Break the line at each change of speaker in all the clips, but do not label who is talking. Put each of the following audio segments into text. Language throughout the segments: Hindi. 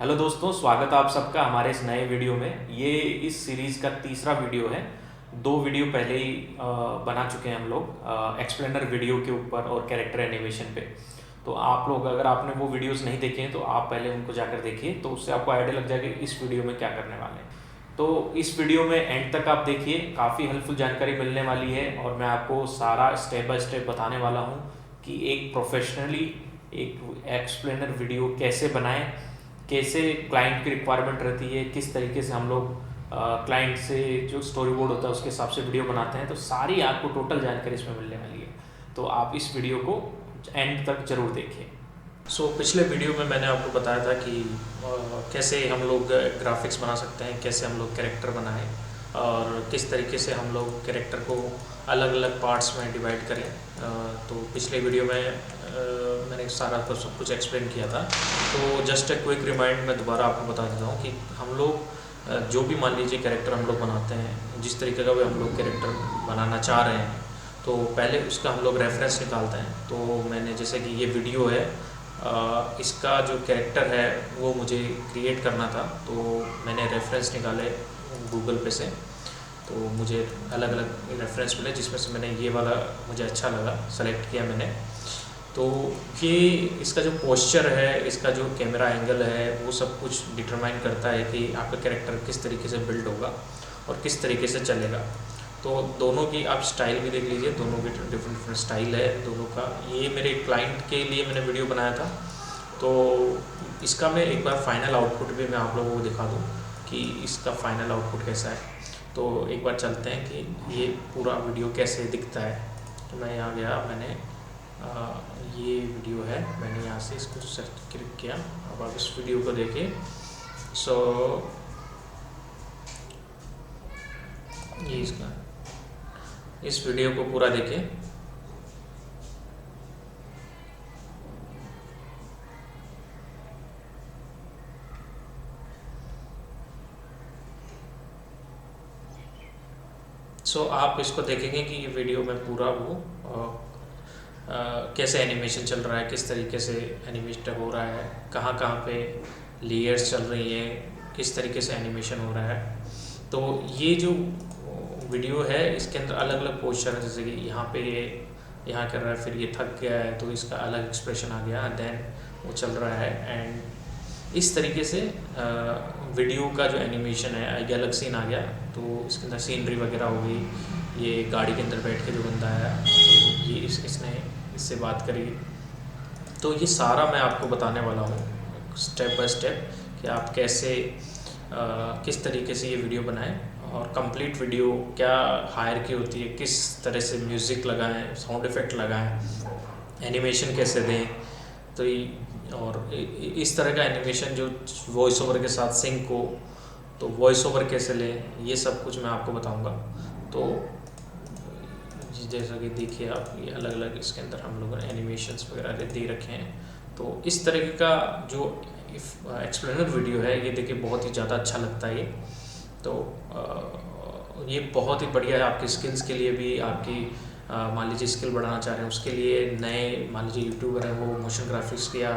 हेलो दोस्तों, स्वागत है आप सबका हमारे इस नए वीडियो में। ये इस सीरीज़ का तीसरा वीडियो है। दो वीडियो पहले ही बना चुके हैं हम लोग एक्सप्लेनर वीडियो के ऊपर और कैरेक्टर एनिमेशन पे। तो आप लोग अगर आपने वो वीडियोस नहीं देखे हैं तो आप पहले उनको जाकर देखिए, तो उससे आपको आइडिया लग जाएगा कि इस वीडियो में क्या करने वाले हैं। तो इस वीडियो में एंड तक आप देखिए, काफ़ी हेल्पफुल जानकारी मिलने वाली है और मैं आपको सारा स्टेप बाय स्टेप बताने वाला हूँ कि एक प्रोफेशनली एक एक्सप्लेनर वीडियो कैसे बनाएं, कैसे क्लाइंट की रिक्वायरमेंट रहती है, किस तरीके से हम लोग क्लाइंट से जो स्टोरी बोर्ड होता है उसके हिसाब से वीडियो बनाते हैं। तो सारी आपको टोटल जानकारी इसमें मिलने वाली है, तो आप इस वीडियो को एंड तक ज़रूर देखिए। पिछले वीडियो में मैंने आपको बताया था कि कैसे हम लोग ग्राफिक्स बना सकते हैं, कैसे हम लोग कैरेक्टर बनाएं और किस तरीके से हम लोग कैरेक्टर को अलग अलग पार्ट्स में डिवाइड करें। तो पिछले वीडियो में मैंने सारा सब कुछ एक्सप्लेन किया था। तो जस्ट ए क्विक रिमाइंड मैं दोबारा आपको बता देता हूँ कि हम लोग जो भी मान लीजिए कैरेक्टर हम लोग बनाते हैं, जिस तरीके का भी हम लोग कैरेक्टर बनाना चाह रहे हैं, तो पहले उसका हम लोग रेफरेंस निकालते हैं। तो मैंने जैसे कि ये वीडियो है, इसका जो कैरेक्टर है वो मुझे क्रिएट करना था, तो मैंने रेफरेंस निकाले गूगल पे से। तो मुझे अलग अलग रेफरेंस मिले जिसमें से मैंने ये वाला मुझे अच्छा लगा, सेलेक्ट किया मैंने। तो ये इसका जो पोस्चर है, इसका जो कैमरा एंगल है, वो सब कुछ डिटरमाइन करता है कि आपका कैरेक्टर किस तरीके से बिल्ड होगा और किस तरीके से चलेगा। तो दोनों की आप स्टाइल भी देख लीजिए, दोनों की डिफरेंट डिफरेंट स्टाइल है दोनों का। ये मेरे क्लाइंट के लिए मैंने वीडियो बनाया था, तो इसका मैं एक बार फाइनल आउटपुट भी मैं आप लोगों को दिखा दूँ कि इसका फाइनल आउटपुट कैसा है। तो एक बार चलते हैं कि ये पूरा वीडियो कैसे दिखता है। तो मैं यहाँ गया, मैंने ये वीडियो है, मैंने यहाँ से इसको सर्च क्लिक किया। अब आप इस वीडियो को देखिए। ये इसका इस वीडियो को पूरा देखें। आप इसको देखेंगे कि ये वीडियो में पूरा वो कैसे एनिमेशन चल रहा है, किस तरीके से एनिमेशन हो रहा है, कहाँ कहाँ पे लेयर्स चल रही है, किस तरीके से एनिमेशन हो रहा है। तो ये जो वीडियो है इसके अंदर अलग अलग पोस्चर है, जैसे कि यहाँ पे ये यहाँ कर रहा है, फिर ये थक गया है तो इसका अलग एक्सप्रेशन आ गया, देन वो चल रहा है। एंड इस तरीके से वीडियो का जो एनिमेशन है, ये अलग सीन आ गया तो इसके अंदर सीनरी वगैरह हो गई। ये गाड़ी के अंदर बैठ के जो बंदा है, तो ये इसने इससे बात करी। तो ये सारा मैं आपको बताने वाला हूँ स्टेप बाय स्टेप कि आप कैसे किस तरीके से ये वीडियो बनाएं और कंप्लीट वीडियो क्या हायर की होती है, किस तरह से म्यूज़िक लगाएं, साउंड इफ़ेक्ट लगाएं, एनिमेशन कैसे दें। तो और इस तरह का एनिमेशन जो वॉइस ओवर के साथ सिंक हो, तो वॉइस ओवर कैसे लें, ये सब कुछ मैं आपको बताऊंगा। तो जैसा कि देखिए आप, ये अलग अलग इसके अंदर हम लोगों ने एनिमेशंस वगैरह दे रखे हैं। तो इस तरह का जो एक्सप्लेनर वीडियो है, ये देखिए बहुत ही ज़्यादा अच्छा लगता है ये। तो ये बहुत ही बढ़िया है आपकी स्किल्स के लिए भी, आपकी मान लीजिए स्किल बढ़ाना चाह रहे हैं उसके लिए, नए मान लीजिए यूट्यूबर हैं वो मोशन ग्राफिक्स या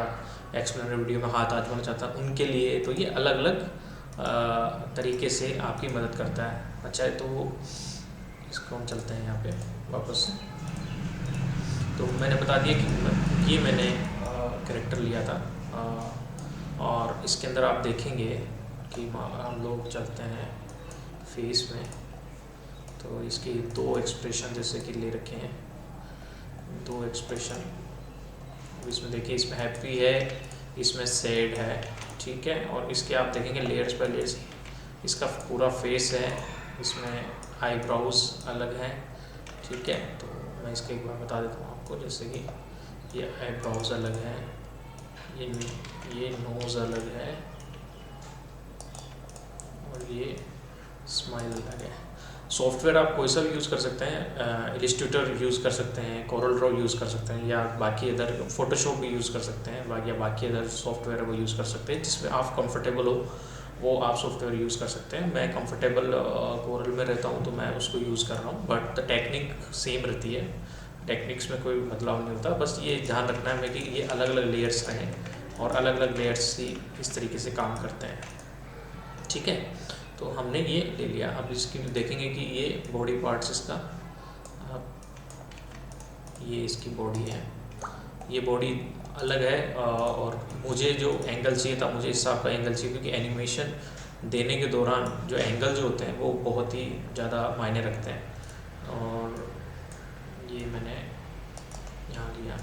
एक्सप्लेनर वीडियो में हाथ आजमाना चाहता है उनके लिए, तो ये अलग अलग तरीके से आपकी मदद करता है। अच्छा है, तो इसको हम चलते हैं यहाँ पे वापस से। तो मैंने बता दिया कि ये मैंने कैरेक्टर लिया था, और इसके अंदर आप देखेंगे कि हम लोग चलते हैं फेस में, तो इसके दो एक्सप्रेशन जैसे कि ले रखे हैं, दो एक्सप्रेशन इसमें देखिए, इसमें हैप्पी है, इसमें सैड है, ठीक है। और इसके आप देखेंगे लेयर्स बाय लेयर्स, इसका पूरा फेस है, इसमें आईब्राउज अलग हैं, ठीक है। तो मैं इसके एक बार बता देता हूँ आपको, जैसे कि ये आईब्राउज अलग है, ये नोज़ अलग है, और ये स्माइल अलग है। सॉफ्टवेयर आप कोई सा भी यूज़ कर सकते हैं, इलिस्ट्रेटर यूज़ कर सकते हैं, कोरल ड्रॉ यूज़ कर सकते हैं, या बाकी अदर फोटोशॉप भी यूज़ कर सकते हैं, या बाकी अदर सॉफ्टवेयर वो यूज़ कर सकते हैं जिसमें आप कंफर्टेबल हो, वो आप सॉफ्टवेयर यूज़ कर सकते हैं। मैं कंफर्टेबल कोरल में रहता हूँ तो मैं उसको यूज़ कर रहा हूँ, बट द टेक्निक सेम रहती है, टेक्निक्स में कोई बदलाव नहीं होता। बस ये ध्यान रखना है हमें कि ये अलग अलग लेयर्स रहें और अलग अलग लेयर्स ही इस तरीके से काम करते हैं। ठीक है, तो हमने ये ले लिया। अब इसकी देखेंगे कि ये बॉडी पार्ट्स इसका, ये इसकी बॉडी है, ये बॉडी अलग है और मुझे जो एंगल चाहिए था, मुझे इस हिसाब का एंगल चाहिए, क्योंकि एनिमेशन देने के दौरान जो एंगल जो होते हैं वो बहुत ही ज़्यादा मायने रखते हैं। और ये मैंने यहाँ लिया,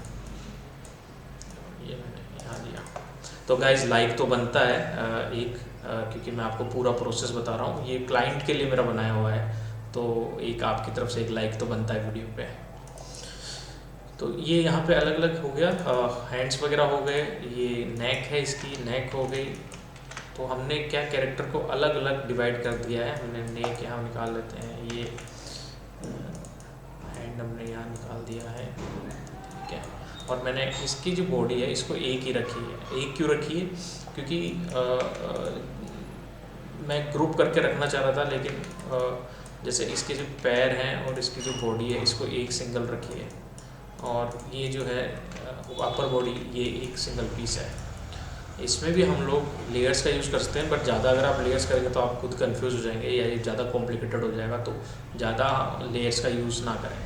ये मैंने यहाँ लिया। तो गाइज लाइक तो बनता है एक, क्योंकि मैं आपको पूरा प्रोसेस बता रहा हूँ, ये क्लाइंट के लिए मेरा बनाया हुआ है, तो एक आपकी तरफ से एक लाइक तो बनता है वीडियो पे। तो ये यहाँ पे अलग अलग हो गया, हैंड्स वगैरह हो गए, ये नेक है, इसकी नेक हो गई। तो हमने क्या कैरेक्टर को अलग अलग डिवाइड कर दिया है। हमने नेक यहाँ निकाल लेते हैं, ये हैंड हमने यहाँ निकाल दिया है, ठीक है। और मैंने इसकी जो बॉडी है इसको एक ही रखी है। एक क्यों रखी है? क्योंकि मैं ग्रुप करके रखना चाह रहा था, लेकिन जैसे इसके जो पैर हैं और इसकी जो बॉडी है इसको एक सिंगल रखी है, और ये जो है अपर बॉडी ये एक सिंगल पीस है। इसमें भी हम लोग लेयर्स का यूज़ कर सकते हैं, बट ज़्यादा अगर आप लेयर्स करेंगे तो आप खुद कंफ्यूज हो जाएंगे या ये ज़्यादा कॉम्प्लिकेटेड हो जाएगा, तो ज़्यादा लेयर्स का यूज़ ना करें,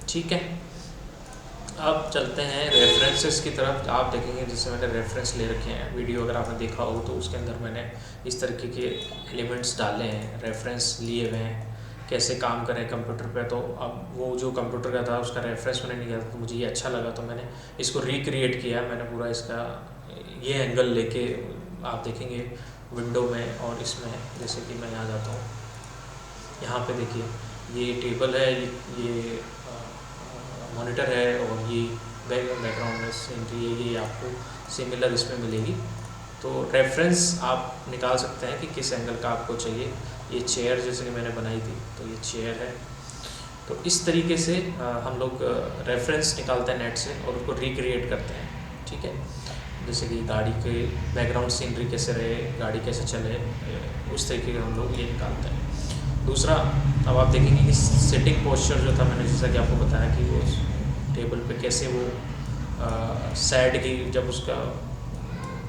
ठीक है। अब चलते हैं रेफरेंसेस की तरफ। आप देखेंगे जैसे मैंने रेफरेंस ले रखे हैं, वीडियो अगर आपने देखा हो तो उसके अंदर मैंने इस तरीके के एलिमेंट्स डाले हैं, रेफरेंस लिए हुए हैं, कैसे काम करें कंप्यूटर पे। तो अब वो जो कंप्यूटर का था उसका रेफरेंस मैंने नहीं किया था, तो मुझे ये अच्छा लगा, तो मैंने इसको रिक्रिएट किया। मैंने पूरा इसका ये एंगल लेके, आप देखेंगे विंडो में और इसमें, जैसे कि मैं यहाँ जाता हूँ, यहाँ पे देखिए ये टेबल है, ये मॉनिटर है, और ये बैकग्राउंड में सीनरी है, ये आपको सिमिलर इसमें मिलेगी। तो रेफरेंस आप निकाल सकते हैं कि किस एंगल का आपको चाहिए। ये चेयर जैसे कि मैंने बनाई थी, तो ये चेयर है। तो इस तरीके से हम लोग रेफरेंस निकालते हैं नेट से और उसको रिक्रिएट करते हैं, ठीक है। जैसे कि गाड़ी के बैकग्राउंड सीनरी कैसे रहे, गाड़ी कैसे चले, उस तरीके का हम लोग ये निकालते हैं। दूसरा, अब आप देखेंगे कि सेटिंग पोस्चर जो था, मैंने जैसा कि आपको बताया कि वो टेबल पे कैसे वो सैड की, जब उसका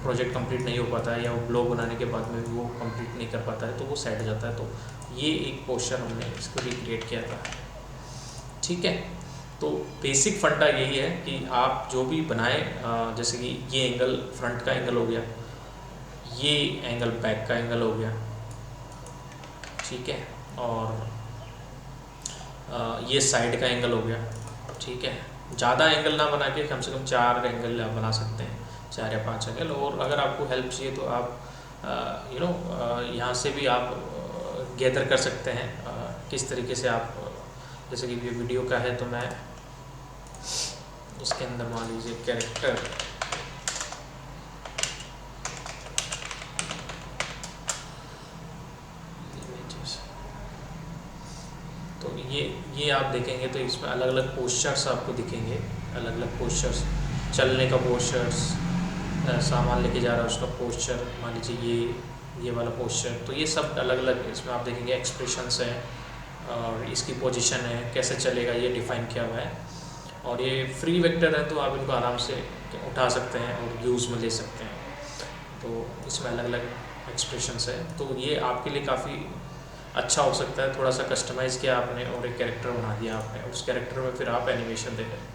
प्रोजेक्ट कंप्लीट नहीं हो पाता है या वो ब्लॉग बनाने के बाद में वो कंप्लीट नहीं कर पाता है तो वो सेट जाता है। तो ये एक पोस्चर हमने इसको रिक्रिएट किया था, ठीक है। तो बेसिक फंडा यही है कि आप जो भी बनाए, जैसे कि ये एंगल फ्रंट का एंगल हो गया, ये एंगल बैक का एंगल हो गया, ठीक है, और ये साइड का एंगल हो गया, ठीक है। ज़्यादा एंगल ना बना के कम से कम 4 एंगल आप बना सकते हैं, 4 या 5 एंगल। और अगर आपको हेल्प चाहिए तो आप यहाँ से भी आप गैदर कर सकते हैं किस तरीके से आप, जैसे कि ये वीडियो का है तो मैं इसके अंदर मान लीजिए कैरेक्टर, तो ये आप देखेंगे तो इसमें अलग अलग पोस्चर्स आपको दिखेंगे, अलग अलग पोस्चर्स, चलने का पोस्चर्स, सामान लेके जा रहा है उसका पोस्चर, मान लीजिए ये वाला पोस्चर। तो ये सब अलग अलग इसमें आप देखेंगे एक्सप्रेशंस हैं, और इसकी पोजीशन है, कैसे चलेगा ये डिफ़ाइन किया हुआ है। और ये फ्री वेक्टर है तो आप इनको आराम से उठा सकते हैं और यूज़ में ले सकते हैं। तो इसमें अलग अलग एक्सप्रेशंस है, तो ये आपके लिए काफ़ी अच्छा हो सकता है। थोड़ा सा कस्टमाइज़ किया आपने और एक कैरेक्टर बना दिया आपने, और उस कैरेक्टर में फिर आप एनिमेशन दे रहे हैं।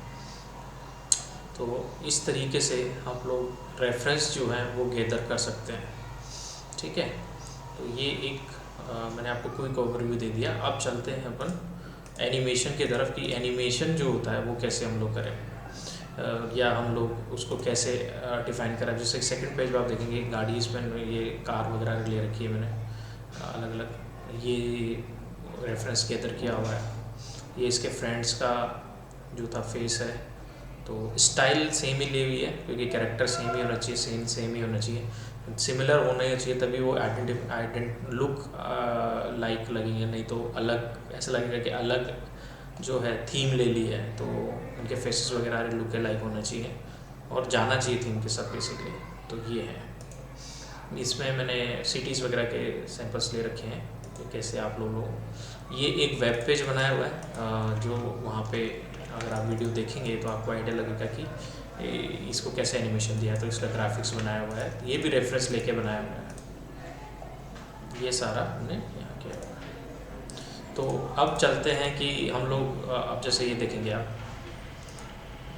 तो इस तरीके से आप लोग रेफरेंस जो है वो गैदर कर सकते हैं, ठीक है। तो ये एक मैंने आपको क्विक ओवरव्यू दे दिया। अब चलते हैं अपन एनिमेशन की तरफ कि एनिमेशन जो होता है वो कैसे हम लोग करें, या हम लोग उसको कैसे डिफ़ाइन करें। जैसे सेकंड पेज पर आप देखेंगे गाड़ी, इसमें ये कार वगैरह ले रखी है मैंने अलग अलग, ये रेफरेंस गैदर किया हुआ है। ये इसके फ्रेंड्स का जो था फेस है, तो स्टाइल सेम ही ली हुई है क्योंकि कैरेक्टर सेम ही होना चाहिए, सीन सेम ही होना चाहिए, सिमिलर होना चाहिए, तभी वो लुक लाइक लगेंगे। नहीं तो अलग ऐसा लगेगा कि अलग जो है थीम ले ली है, तो उनके फेसेस वगैरह लुक के लाइक होना चाहिए और जाना चाहिए थीम के साथ बेसिकली। तो ये है, इसमें मैंने सिटीज़ वगैरह के सैंपल्स ले रखे हैं तो कैसे आप लोग ये एक वेब पेज बनाया हुआ है, जो वहाँ पे अगर आप वीडियो देखेंगे तो आपको आइडिया लगेगा कि इसको कैसे एनिमेशन दिया है, तो इसका ग्राफिक्स बनाया हुआ है, ये भी रेफरेंस लेके बनाया हुआ है, ये सारा हमने यहाँ किया हुआ है। तो अब चलते हैं कि हम लोग अब जैसे ये देखेंगे आप,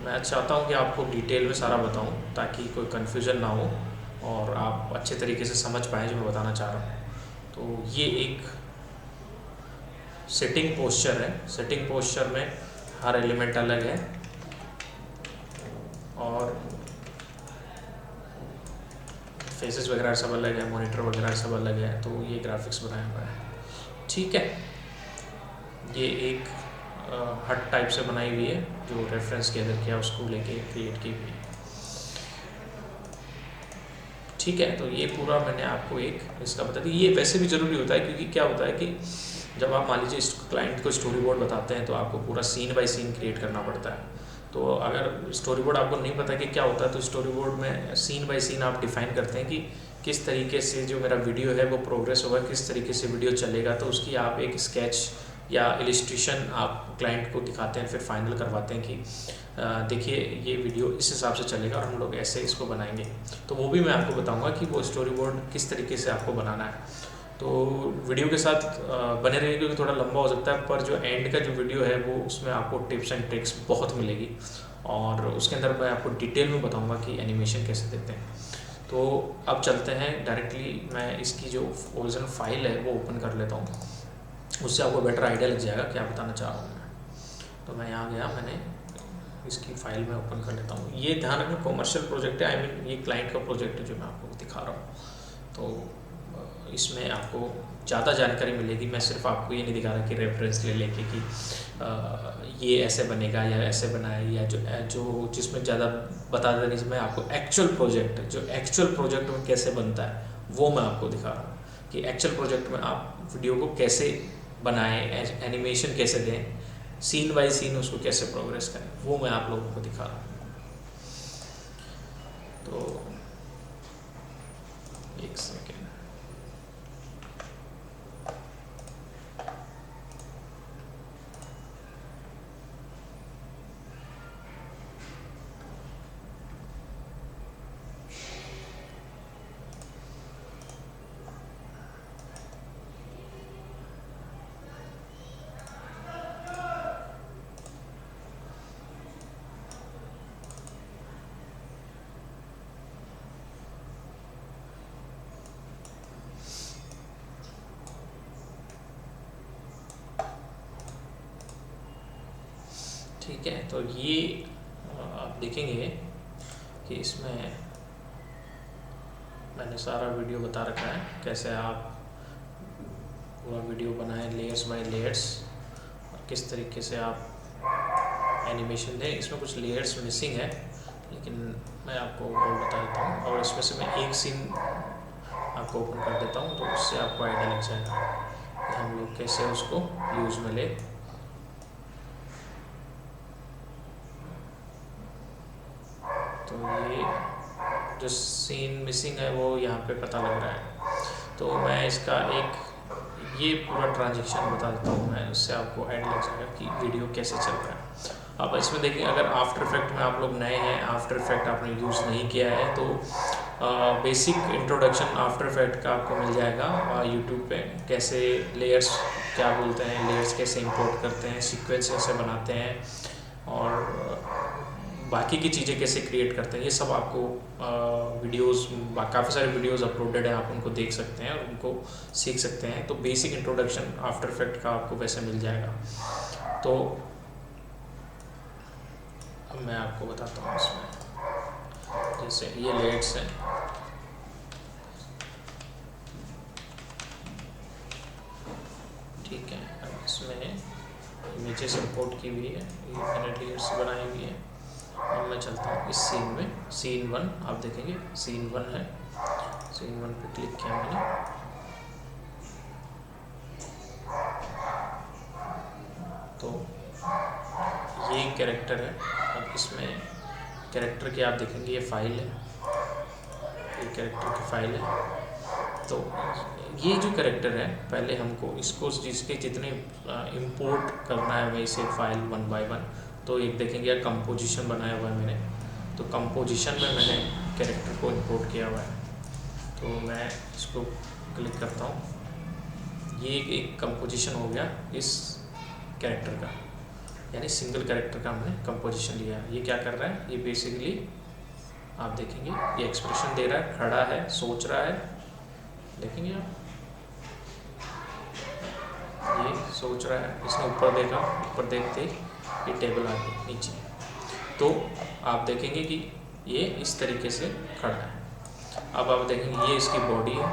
मैं चाहता हूँ कि आपको डिटेल में सारा बताऊँ ताकि कोई कन्फ्यूज़न ना हो और आप अच्छे तरीके से समझ पाएँ जो मैं बताना चाह रहा हूँ। तो ये एक सेटिंग पोस्चर है, सेटिंग पोस्चर में हर एलिमेंट अलग है और फेसेस वगैरह सब अलग है, मॉनिटर वगैरह सब अलग है, तो ये ग्राफिक्स बनाया हुआ है। ठीक है, ये एक हट टाइप से बनाई हुई है जो रेफरेंस गैदर किया उसको लेके क्रिएट की हुई है। ठीक है, तो ये पूरा मैंने आपको एक इसका बता दिया। ये वैसे भी ज़रूरी होता है क्योंकि क्या होता है कि जब आप मान लीजिए इस क्लाइंट को स्टोरी बोर्ड बताते हैं तो आपको पूरा सीन बाय सीन क्रिएट करना पड़ता है। तो अगर स्टोरी बोर्ड आपको नहीं पता कि क्या होता है तो स्टोरी बोर्ड में सीन बाय सीन आप डिफाइन करते हैं कि किस तरीके से जो मेरा वीडियो है वो प्रोग्रेस होगा, किस तरीके से वीडियो चलेगा, तो उसकी आप एक स्केच या इलिस्ट्रेशन आप क्लाइंट को दिखाते हैं, फिर फाइनल करवाते हैं कि देखिए ये वीडियो इस हिसाब से चलेगा और हम लोग ऐसे इसको बनाएंगे। तो वो भी मैं आपको बताऊंगा कि वो स्टोरी बोर्ड किस तरीके से आपको बनाना है। तो वीडियो के साथ बने रहिए क्योंकि थोड़ा लंबा हो सकता है, पर जो एंड का जो वीडियो है वो उसमें आपको टिप्स एंड ट्रिक्स बहुत मिलेगी और उसके अंदर मैं आपको डिटेल में बताऊँगा कि एनिमेशन कैसे देते हैं। तो अब चलते हैं डायरेक्टली, मैं इसकी जो ओरिजिनल फाइल है वो ओपन कर लेता हूँ, उससे आपको बेटर आइडिया लग जाएगा क्या बताना चाह रहा हूँ मैं। तो मैं यहाँ गया, मैंने इसकी फ़ाइल में ओपन कर लेता हूँ। ये ध्यान रखना कॉमर्शियल प्रोजेक्ट है, आई मीन ये क्लाइंट का प्रोजेक्ट है जो मैं आपको दिखा रहा हूँ। तो इसमें आपको ज़्यादा जानकारी मिलेगी, मैं सिर्फ आपको ये नहीं दिखा रहा कि रेफरेंस ले लेके कि ये ऐसे बनेगा या ऐसे बनाए, या जो जिसमें ज़्यादा बता देने से मैं आपको एक्चुअल प्रोजेक्ट में कैसे बनता है वो मैं आपको दिखा रहा हूँ कि एक्चुअल प्रोजेक्ट में आप वीडियो को कैसे बनाएं, एनिमेशन कैसे दें, सीन बाय सीन उसको कैसे प्रोग्रेस करें, वो मैं आप लोगों को दिखा रहा हूँ। तो एक सेकेंड, ठीक है। तो ये आप देखेंगे कि इसमें मैंने सारा वीडियो बता रखा है कैसे आप पूरा वीडियो बनाएं लेयर्स बाय लेयर्स और किस तरीके से आप एनिमेशन दें। इसमें कुछ लेयर्स मिसिंग है लेकिन मैं आपको और बता देता हूँ, और इसमें से मैं एक सीन आपको ओपन कर देता हूँ तो उससे आपको आइडिया लग जाएगा कि हम लोग कैसे उसको यूज़ में ले। तो ये जो सीन मिसिंग है वो यहाँ पे पता लग रहा है। तो मैं इसका एक ये पूरा ट्रांजेक्शन बता देता हूँ मैं, उससे आपको आइडिया लग जाएगा कि वीडियो कैसे चल रहा है। अब इसमें देखिए, अगर आफ्टर इफेक्ट में आप लोग नए हैं, आफ्टर इफेक्ट आपने यूज़ नहीं किया है, तो बेसिक इंट्रोडक्शन आफ्टर इफेक्ट का आपको मिल जाएगा यूट्यूब पे। कैसे लेयर्स क्या बोलते हैं, लेयर्स कैसे इंपोर्ट करते हैं, सीक्वेंस कैसे बनाते हैं और बाकी की चीज़ें कैसे क्रिएट करते हैं, ये सब आपको वीडियोस, काफ़ी सारे वीडियोस अपलोडेड हैं, आप उनको देख सकते हैं और उनको सीख सकते हैं। तो बेसिक इंट्रोडक्शन आफ्टर इफेक्ट का आपको वैसे मिल जाएगा। तो अब मैं आपको बताता हूँ इसमें, जैसे ये लेयर्स हैं, ठीक है। अब इसमें इमेजेस इंपोर्ट की हुई है, ये मैंने लेयर्स बनाई हुई है। अब मैं चलता हूँ इस सीन में, सीन 1 आप देखेंगे, सीन 1 है, सीन 1 पे क्लिक किया मैंने। तो ये कैरेक्टर है। अब इसमें कैरेक्टर की आप देखेंगे ये फाइल है, ये कैरेक्टर की फाइल है। तो ये जो कैरेक्टर है, पहले हमको इसको जिसके जितने इंपोर्ट करना है वैसे फाइल 1 बाय 1। तो एक देखेंगे कंपोजिशन बनाया हुआ है मैंने, तो कंपोजिशन में मैंने कैरेक्टर को इंपोर्ट किया हुआ है। तो मैं इसको क्लिक करता हूँ, ये एक कंपोजिशन हो गया इस कैरेक्टर का, यानी सिंगल कैरेक्टर का हमने कंपोजिशन लिया है। ये क्या कर रहा है, ये बेसिकली आप देखेंगे ये एक्सप्रेशन दे रहा है, खड़ा है, सोच रहा है, देखेंगे आप, ये सोच रहा है, इसने ऊपर देखा, ऊपर देखते ही ये टेबल आ गई नीचे। तो आप देखेंगे कि ये इस तरीके से खड़ा है। अब आप देखेंगे ये इसकी बॉडी है,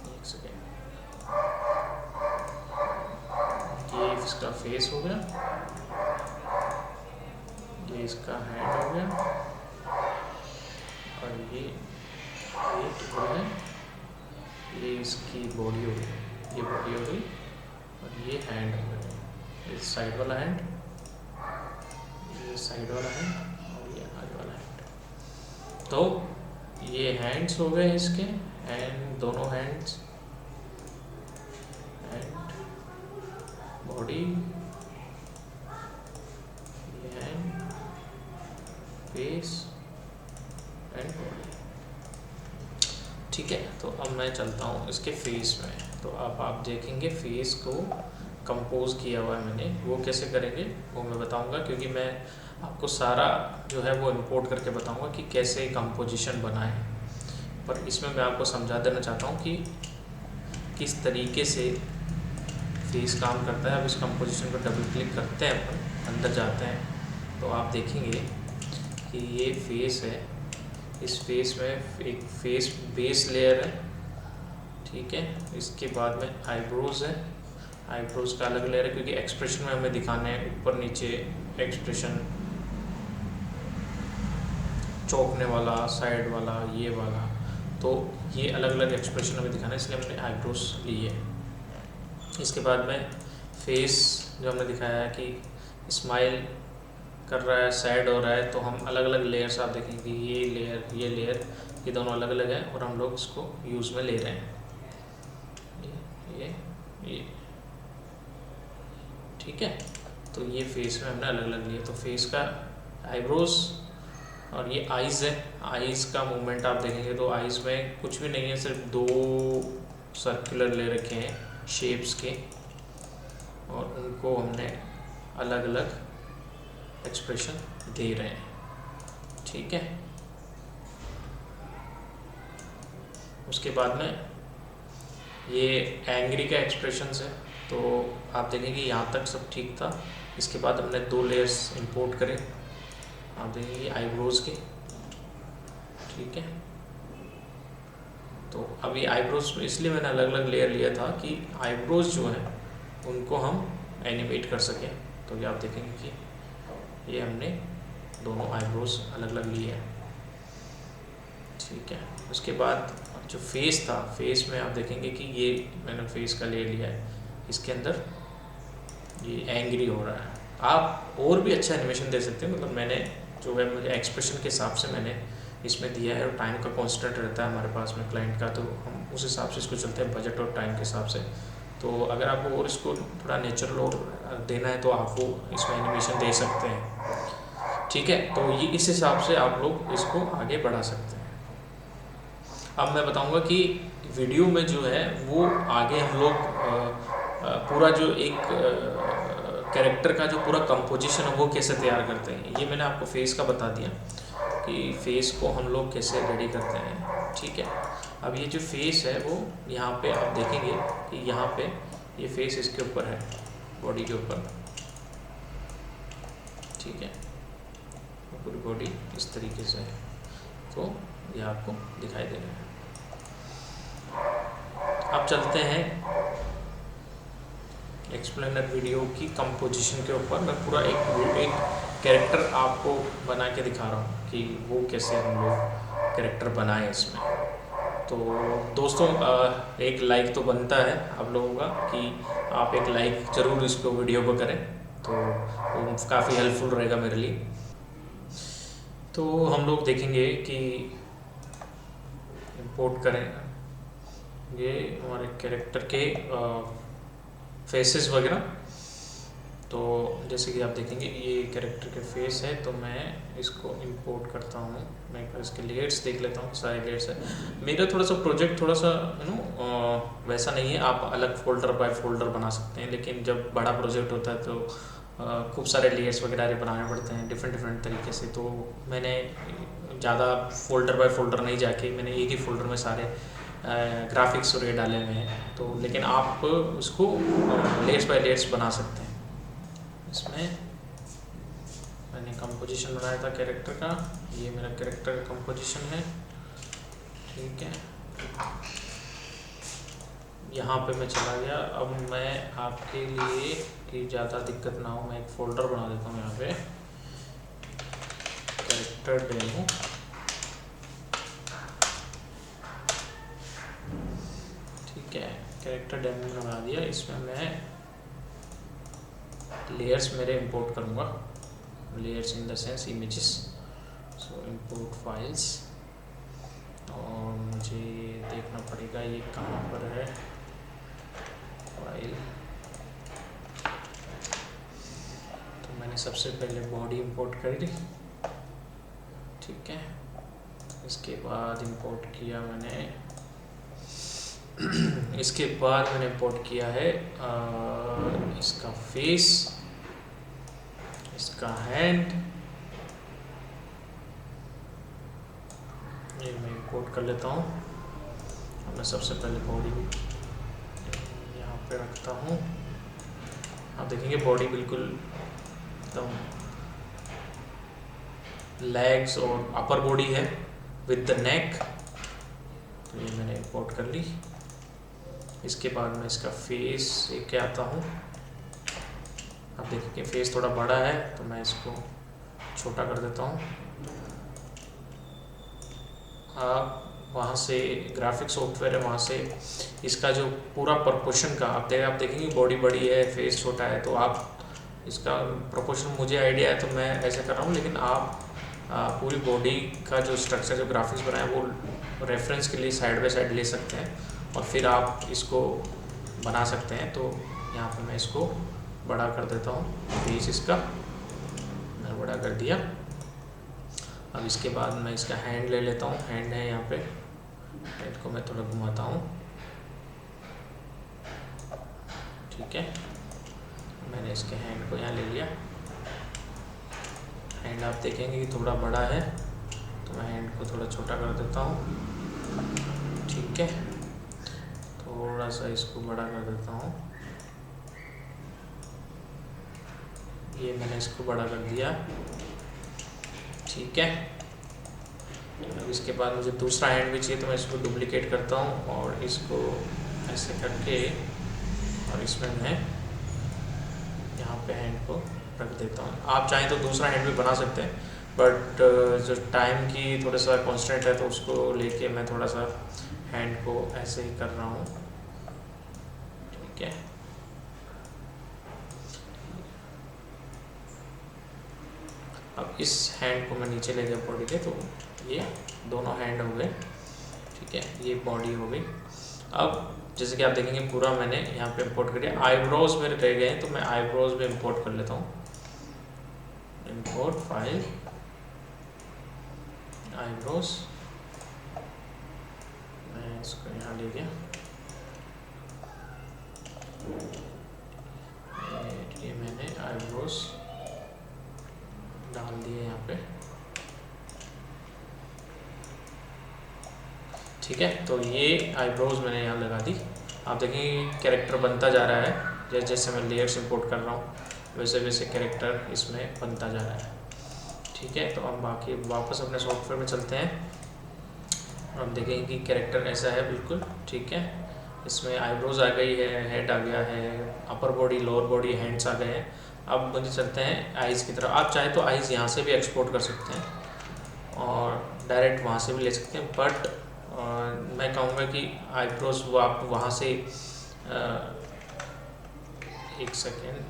एक सेकेंड, ये इसका फेस हो गया, ये इसका हैंड हो गया, और ये टुकड़ा है, ये इसकी बॉडी हो गई, ये बॉडी हो गई, और ये हैंड हो गया, ये साइड वाला हैंड, ये साइड वाला हैंड, और ये आगे वाला हैंड। तो ये हैंड्स हो गए इसके, एंड दोनों हैंड्स, एंड बॉडी, ये हैंड, फेस एंड बॉडी। ठीक है, तो अब मैं चलता हूँ इसके फेस में। तो अब आप देखेंगे फेस को कंपोज किया हुआ है मैंने, वो कैसे करेंगे वो मैं बताऊंगा, क्योंकि मैं आपको सारा जो है वो इंपोर्ट करके बताऊंगा कि कैसे कंपोजिशन बनाएं। पर इसमें मैं आपको समझा देना चाहता हूँ कि किस तरीके से फेस काम करता है। अब इस कंपोजिशन पर डबल क्लिक करते हैं, अपन अंदर जाते हैं, तो आप देखेंगे कि ये फेस है, इस फेस में एक फेस बेस लेयर है, ठीक है। इसके बाद में आईब्रोज है, आईब्रोज का अलग लेयर है, क्योंकि एक्सप्रेशन में हमें दिखाना है ऊपर नीचे एक्सप्रेशन, चौंकने वाला, साइड वाला, ये वाला, तो ये अलग अलग एक्सप्रेशन हमें दिखाना है, इसलिए हमने आईब्रोज ली है। इसके बाद में फेस जो हमने दिखाया है कि स्माइल कर रहा है, सैड हो रहा है, तो हम अलग अलग लेयर्स आप देखेंगे, ये लेयर, ये दोनों अलग अलग हैं, और हम लोग इसको यूज़ में ले रहे हैं, ये ठीक है। तो ये फेस में हमने अलग अलग लिया। तो फेस का आईब्रोज, और ये आइज़ है, आइज़ का मूवमेंट आप देखेंगे तो आइज़ में कुछ भी नहीं है, सिर्फ दो सर्कुलर ले रखे हैं शेप्स के, और उनको हमने अलग अलग एक्सप्रेशन दे रहे हैं, ठीक है। उसके बाद में ये एंग्री का एक्सप्रेशंस है, तो आप देखेंगे यहाँ तक सब ठीक था। इसके बाद हमने दो लेयर्स इंपोर्ट करें, आप देखेंगे आईब्रोज के, ठीक है। तो अभी आईब्रोज इसलिए मैंने अलग अलग लेयर लिया था कि आईब्रोज जो है उनको हम एनिमेट कर सकें। तो ये आप देखेंगे कि ये हमने दोनों आईब्रोज अलग अलग लिए हैं, ठीक है। उसके बाद जो फेस था, फेस में आप देखेंगे कि ये मैंने फेस का लेयर लिया है, इसके अंदर ये एंग्री हो रहा है। आप और भी अच्छा एनिमेशन दे सकते हैं, मतलब मैंने जो है मुझे एक्सप्रेशन के हिसाब से मैंने इसमें दिया है, और टाइम का कॉन्स्टेंट रहता है हमारे पास में क्लाइंट का, तो हम उस हिसाब से इसको चलते हैं, बजट और टाइम के हिसाब से। तो अगर आपको और इसको थोड़ा नेचुरल और देना है तो आप वो इसमें एनिमेशन दे सकते हैं, ठीक है। तो ये इस हिसाब से आप लोग इसको आगे बढ़ा सकते हैं। अब मैं बताऊंगा कि वीडियो में जो है वो आगे हम लोग पूरा जो एक कैरेक्टर का जो पूरा कंपोजिशन है वो कैसे तैयार करते हैं। ये मैंने आपको फेस का बता दिया कि फेस को हम लोग कैसे रेडी करते हैं, ठीक है। अब ये जो फेस है वो यहाँ पे आप देखेंगे कि यहाँ पे ये फेस इसके ऊपर है, बॉडी के ऊपर, ठीक है। पूरी बॉडी इस तरीके से है, तो ये आपको दिखाई दे रहा है। अब चलते हैं एक्सप्लेनर वीडियो की कंपोजिशन के ऊपर। मैं पूरा एक कैरेक्टर आपको बना के दिखा रहा हूँ कि वो कैसे हम लोग कैरेक्टर बनाए इसमें। तो दोस्तों एक लाइक तो बनता है आप लोगों का, कि आप एक लाइक ज़रूर इसको वीडियो को करें, तो वो काफ़ी हेल्पफुल रहेगा मेरे लिए। तो हम लोग देखेंगे कि इंपोर्ट करें ये हमारे कैरेक्टर के फेसेस वगैरह, तो जैसे कि आप देखेंगे ये कैरेक्टर के फेस है, तो मैं इसको इंपोर्ट करता हूँ। मैं एक बार इसके लेयर्स देख लेता हूँ, सारे लेयर्स है। मेरा थोड़ा सा प्रोजेक्ट थोड़ा सा वैसा नहीं है, आप अलग फोल्डर बाय फोल्डर बना सकते हैं, लेकिन जब बड़ा प्रोजेक्ट होता है तो खूब सारे लेयर्स वगैरह बनाने पड़ते हैं डिफरेंट डिफरेंट तरीके से। तो मैंने ज़्यादा फोल्डर बाय फोल्डर नहीं जाके मैंने एक ही फोल्डर में सारे ग्राफिक्स और ये डाले हुए हैं। तो लेकिन आप उसको लेयर्स बाय लेयर्स बना सकते हैं। इसमें मैंने कंपोजिशन बनाया था कैरेक्टर का, ये मेरा कैरेक्टर का कंपोजिशन है, ठीक है। यहाँ पे मैं चला गया। अब मैं आपके लिए कि ज़्यादा दिक्कत ना हो, मैं एक फ़ोल्डर बना देता हूँ यहाँ पे, कैरेक्टर डेमो। ठीक है, कैरेक्टर डेमो बना दिया। इसमें मैं लेयर्स मेरे इंपोर्ट करूँगा, layers in the sense images. So import files, और मुझे देखना पड़ेगा ये कहाँ पर है फाइल। तो मैंने सबसे पहले बॉडी इंपोर्ट कर ली, ठीक है। इसके बाद इंपोर्ट किया मैंने इसके बाद मैंने इंपोर्ट किया है इसका फेस, इसका हैंड, ये मैं इंपोर्ट कर लेता हूँ। अब मैं सबसे पहले बॉडी यहाँ पे रखता हूँ। आप देखेंगे बॉडी बिल्कुल एकदम लेग्स और अपर बॉडी है विद द नेक। तो ये मैंने इंपोर्ट कर ली। इसके बाद मैं इसका फेस लेके आता हूँ। आप देखेंगे फेस थोड़ा बड़ा है, तो मैं इसको छोटा कर देता हूँ। आप वहाँ से ग्राफिक सॉफ्टवेयर है, वहाँ से इसका जो पूरा प्रोपोर्शन का आप देखेंगे बॉडी बड़ी है, फेस छोटा है, तो आप इसका प्रोपोर्शन, मुझे आइडिया है तो मैं ऐसे कर रहा हूँ, लेकिन आप पूरी बॉडी का जो स्ट्रक्चर जो ग्राफिक्स बनाया वो रेफरेंस के लिए साइड बाय साइड ले सकते हैं और फिर आप इसको बना सकते हैं। तो यहाँ पे मैं इसको बड़ा कर देता हूँ, फेस इसका मैं बड़ा कर दिया। अब इसके बाद मैं इसका हैंड ले लेता हूँ, हैंड है यहाँ पे, हैंड को मैं थोड़ा घुमाता हूँ, ठीक है। मैंने इसके हैंड को यहाँ ले लिया। हैंड आप देखेंगे कि थोड़ा बड़ा है, तो मैं हैंड को थोड़ा छोटा कर देता हूँ, ठीक है। थोड़ा सा इसको बड़ा कर देता हूँ, ये मैंने इसको बड़ा कर दिया, ठीक है। अब इसके बाद मुझे दूसरा हैंड भी चाहिए, तो मैं इसको डुप्लीकेट करता हूँ और इसको ऐसे करके, और इसमें मैं यहाँ पे हैंड को रख देता हूँ। आप चाहें तो दूसरा हैंड भी बना सकते हैं, बट जो टाइम की थोड़ा सा कॉन्स्टेंट है, तो उसको लेके मैं थोड़ा सा हैंड को ऐसे ही कर रहा हूँ, ठीक है। अब इस हैंड को मैं नीचे ले गया बॉडी के, तो ये दोनों हैंड हो गए, ठीक है। ये बॉडी हो गई। अब जैसे कि आप देखेंगे पूरा मैंने यहाँ पे इंपोर्ट कर दिया। आईब्रोज मेरे रह गए हैं, तो मैं आईब्रोज भी इंपोर्ट कर लेता हूँ। इंपोर्ट फाइल आईब्रोज, मैं इसको यहाँ ले गया, ये मैंने आईब्रोज डाल दिए यहाँ पे, ठीक है। तो ये आईब्रोज मैंने यहाँ लगा दी। आप देखेंगे कैरेक्टर बनता जा रहा है, जैसे जैसे मैं लेयर्स इंपोर्ट कर रहा हूँ वैसे वैसे कैरेक्टर इसमें बनता जा रहा है, ठीक है। तो हम बाकी वापस अपने सॉफ्टवेयर में चलते हैं। हम देखेंगे कि कैरेक्टर ऐसा है बिल्कुल, ठीक है। इसमें आईब्रोज आ गई है, हेड आ गया है, upper body, lower body, hands आ गए हैं। अब मुझे चलते हैं आइज़ की तरफ। आप चाहे तो आइज़ यहाँ से भी एक्सपोर्ट कर सकते हैं और डायरेक्ट वहाँ से भी ले सकते हैं, बट मैं कहूँगा कि आईब्रोज वो आप वहाँ से एक सेकेंड,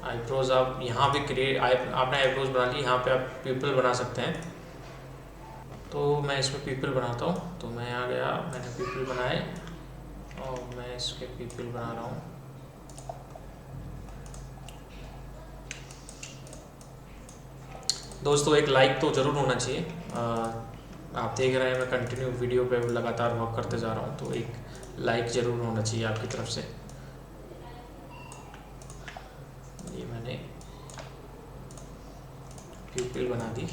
आईब्रोज आप यहाँ भी क्रिएट, आपने आईब्रोज बना ली, यहाँ पे आप पीपल बना सकते हैं। तो मैं इसमें पीपल बनाता हूँ। तो मैं यहाँ गया, मैंने पीपल बनाए और मैं इसके पीपल बना रहा हूँ। दोस्तों एक लाइक तो ज़रूर होना चाहिए। आप देख रहे हैं मैं कंटिन्यू वीडियो पे लगातार वर्क करते जा रहा हूँ, तो एक लाइक ज़रूर होना चाहिए आपकी तरफ से। ये मैंने पीपल बना दी,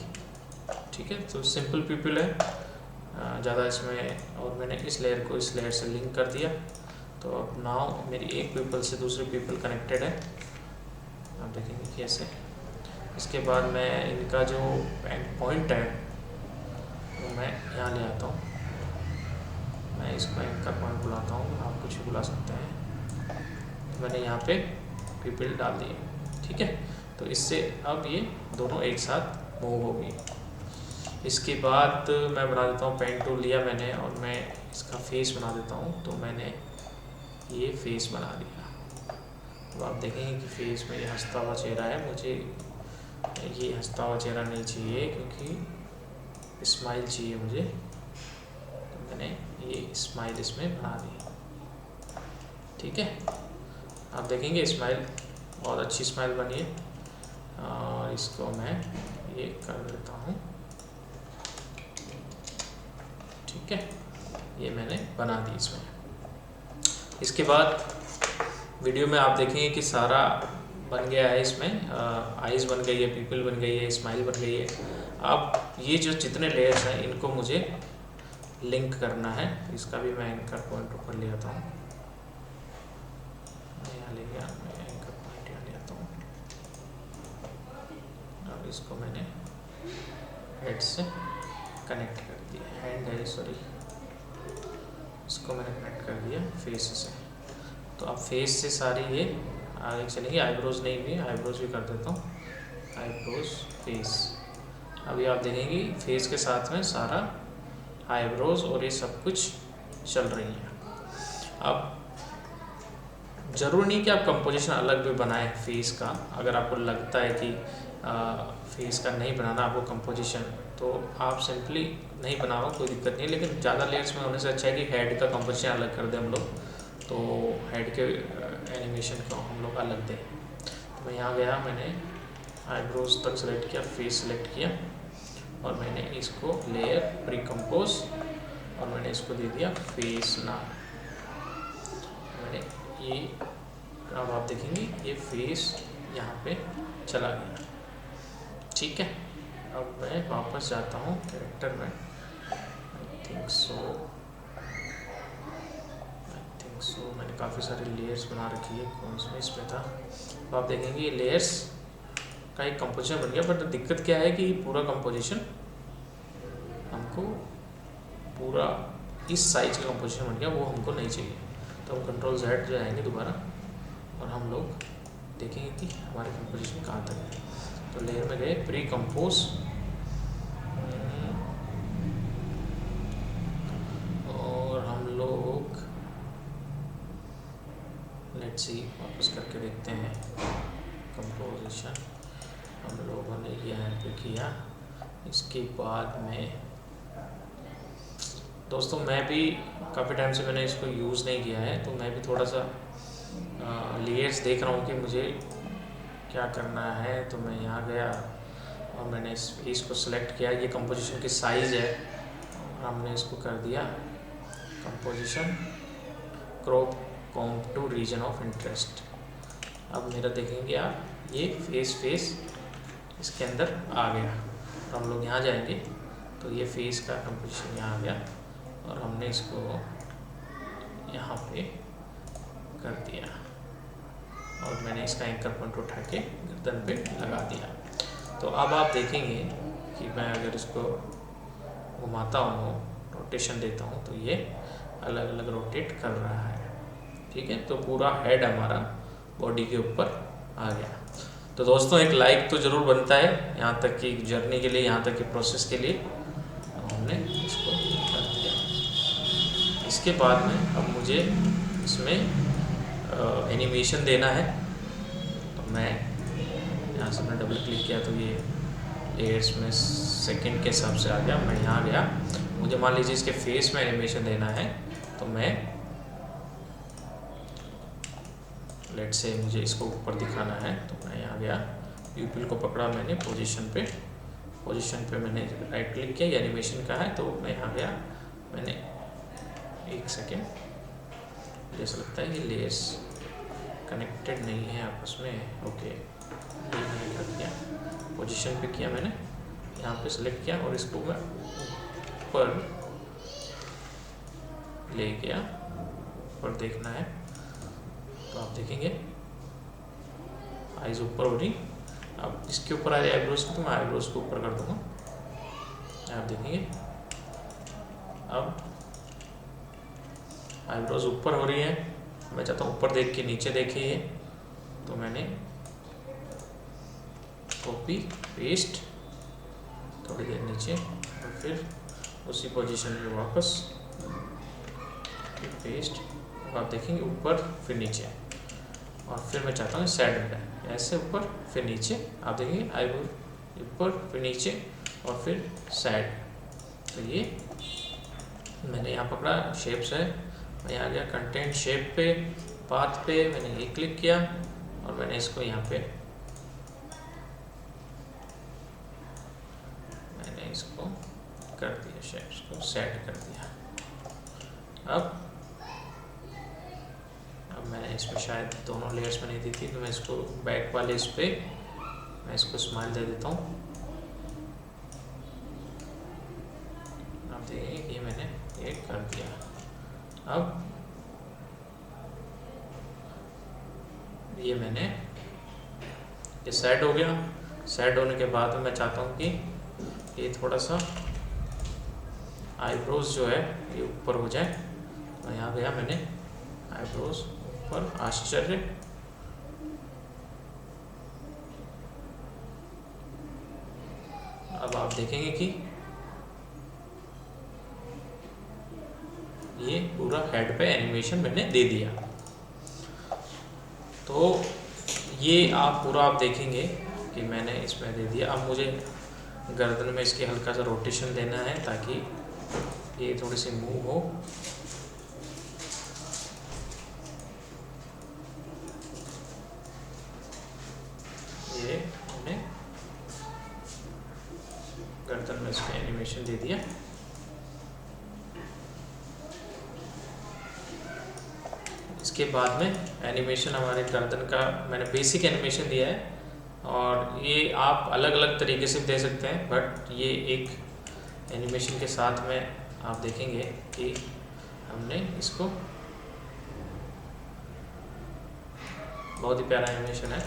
ठीक है। तो सिंपल पीपल है, ज़्यादा इसमें, और मैंने इस लेयर को इस लेयर से लिंक कर दिया। तो अब नाउ मेरी एक पीपल से दूसरे पीपल कनेक्टेड है, आप देखेंगे कैसे। इसके बाद मैं इनका जो एंड पॉइंट है वो मैं यहाँ ले आता हूँ। मैं इसको एंकर पॉइंट बुलाता हूँ, आप कुछ भी बुला सकते हैं। तो मैंने यहाँ पे पीपल डाल दिए, ठीक है। तो इससे अब ये दोनों एक साथ मूव होगी। इसके बाद मैं बना देता हूँ, पेन टूल लिया मैंने और मैं इसका फेस बना देता हूँ। तो मैंने ये फेस बना दिया। तो आप देखेंगे कि फेस में ये हंसता हुआ चेहरा है। मुझे ये हंसता हुआ चेहरा नहीं चाहिए, क्योंकि स्माइल चाहिए मुझे। तो मैंने ये स्माइल इसमें बना दी, ठीक है। आप देखेंगे स्माइल बहुत अच्छी स्माइल बनी है। और इसको मैं ये कर देता हूँ, ठीक है। ये मैंने बना दी इसमें। इसके बाद वीडियो में आप देखेंगे कि सारा बन गया है। इसमें आइज़ बन गई है, पीपल बन गई है, स्माइल बन गई है। अब ये जो जितने लेयर्स हैं इनको मुझे लिंक करना है। इसका भी मैं एंकर पॉइंट ऊपर ले आता हूँ, यहाँ ले गया, मैं एंकर पॉइंट यहाँ ले आता हूँ। अब इसको मैंने हेड से कनेक्ट कर दिया, हैंड है सॉरी, इसको मैंने कनेक्ट कर दिया फेस से। तो अब फेस से सारी ये आगे चलेंगे। आईब्रोज नहीं भी, आईब्रोज भी कर देता हूँ, आईब्रोज फेस। अभी आप देखेंगे फेस के साथ में सारा आईब्रोज और ये सब कुछ चल रही है। अब ज़रूरी नहीं कि आप कंपोजिशन अलग भी बनाएं फेस का। अगर आपको लगता है कि फेस का नहीं बनाना आपको कंपोजिशन, तो आप सिंपली नहीं बना रहा, कोई दिक्कत नहीं। लेकिन ज़्यादा लेयर्स में होने से अच्छा है कि हेड का कंपोजिशन अलग कर दें हम लोग, तो हेड के एनिमेशन को हम लोग अलग दें। तो मैं यहाँ गया, मैंने आईब्रोज तक सेलेक्ट किया, फेस सेलेक्ट किया और मैंने इसको लेयर प्री कंपोज और मैंने इसको दे दिया फेस नाम। मैंने ये, अब आप देखेंगे ये फेस यहाँ पे चला गया, ठीक है। अब मैं वापस जाता हूँ कैरेक्टर में, आई थिंक सो मैंने काफ़ी सारे लेयर्स बना रखी है, कौन सा इसमें था। तो आप देखेंगे ये लेयर्स का एक कंपोजिशन बन गया। बट दिक्कत क्या है कि पूरा कंपोजिशन हमको पूरा इस साइज का कंपोजिशन बन गया, वो हमको नहीं चाहिए। तो हम कंट्रोल Z जो आएंगे दोबारा और हम लोग देखेंगे कि हमारे कंपोजिशन कहाँ तक है। तो लेयर में गए, प्री कंपोज, और हम लोग लेट्स सी वापस करके देखते हैं। कंपोजिशन हम लोगों ने यहाँ पे किया। इसके बाद में दोस्तों मैं भी काफ़ी टाइम से मैंने इसको यूज़ नहीं किया है, तो मैं भी थोड़ा सा लेयर्स देख रहा हूँ कि मुझे क्या करना है। तो मैं यहाँ गया और मैंने इस फेस को सिलेक्ट किया। ये कंपोजिशन की साइज़ है, हमने इसको कर दिया composition crop comp to region of interest. अब मेरा देखेंगे आप, ये फेस इसके अंदर आ गया। और हम लोग यहाँ जाएंगे तो ये फेस का कंपोजिशन यहाँ आ गया और हमने इसको यहाँ पे कर दिया और मैंने इसका एंकर पॉइंट उठा के गर्दन पे लगा दिया। तो अब आप देखेंगे कि मैं अगर इसको घुमाता हूँ, रोटेशन देता हूँ, तो ये अलग अलग रोटेट कर रहा है, ठीक है। तो पूरा हेड हमारा बॉडी के ऊपर आ गया। तो दोस्तों एक लाइक तो ज़रूर बनता है यहाँ तक की जर्नी के लिए, यहाँ तक की प्रोसेस के लिए। हमने इसको कर दिया। इसके बाद में अब मुझे इसमें एनिमेशन देना है। तो मैं यहाँ से मैंने डबल क्लिक किया तो ये लेयर्स में सेकंड के हिसाब से आ गया। मैं यहाँ गया, मुझे मान लीजिए इसके फेस में एनिमेशन देना है, तो मैं लेट से मुझे इसको ऊपर दिखाना है, तो मैं यहाँ गया, प्यूपिल को पकड़ा मैंने पोजीशन पे मैंने राइट क्लिक किया, ये एनिमेशन का है, तो मैं यहाँ गया, मैंने एक सेकेंड, जैसा लगता है ये लेयर्स कनेक्टेड नहीं है आपस में। ओके, ये मैंने कर दिया, पोजीशन पे किया मैंने, यहाँ पे सेलेक्ट किया और इसको मैं ऊपर ले गया, ऊपर देखना है तो आप देखेंगे आईज ऊपर हो रही। अब इसके ऊपर आ रही आईब्रोज को, तो मैं आईब्रोज को ऊपर कर दूंगा, आप देखेंगे अब आईब्रोज ऊपर हो रही है। मैं चाहता हूँ ऊपर देख के नीचे देखिए, तो मैंने कॉपी पेस्ट थोड़ी देर नीचे और फिर उसी पोजीशन में वापस पेस्ट, आप देखेंगे ऊपर फिर नीचे, और फिर मैं चाहता हूँ साइड में ऐसे ऊपर फिर नीचे, आप देखेंगे आईब्रो ऊपर फिर नीचे और फिर साइड। तो ये मैंने यहाँ पकड़ा, शेप्स है, मैं यहाँ गया कंटेंट शेप पे, पाथ पे मैंने ये क्लिक किया और मैंने इसको यहाँ पे मैंने इसको कर दिया, शेप्स को सेट कर दिया। अब मैंने इसमें शायद दोनों लेयर्स में नहीं दी थी, तो मैं इसको बैक वाले इस पे मैं इसको स्माइल दे देता हूँ। आप देखिए ये मैंने ये कर दिया। अब ये मैंने ये सेट हो गया। सेट होने के बाद मैं चाहता हूँ कि ये थोड़ा सा आईब्रोज जो है ये ऊपर हो जाए, तो यहाँ गया मैंने आईब्रोज ऊपर, आश्चर्य, अब आप देखेंगे कि ये पूरा हेड पे एनिमेशन मैंने दे दिया। तो ये आप देखेंगे कि मैंने इसमें दे दिया। अब मुझे गर्दन में इसके हल्का सा रोटेशन देना है ताकि ये थोड़ी सी मूव हो। ये मैंने गर्दन में इसमें एनिमेशन दे दिया। इसके बाद में एनिमेशन हमारे गर्दन का मैंने बेसिक एनिमेशन दिया है, और ये आप अलग अलग तरीके से दे सकते हैं, बट ये एक एनिमेशन के साथ में आप देखेंगे कि हमने इसको, बहुत ही प्यारा एनिमेशन है,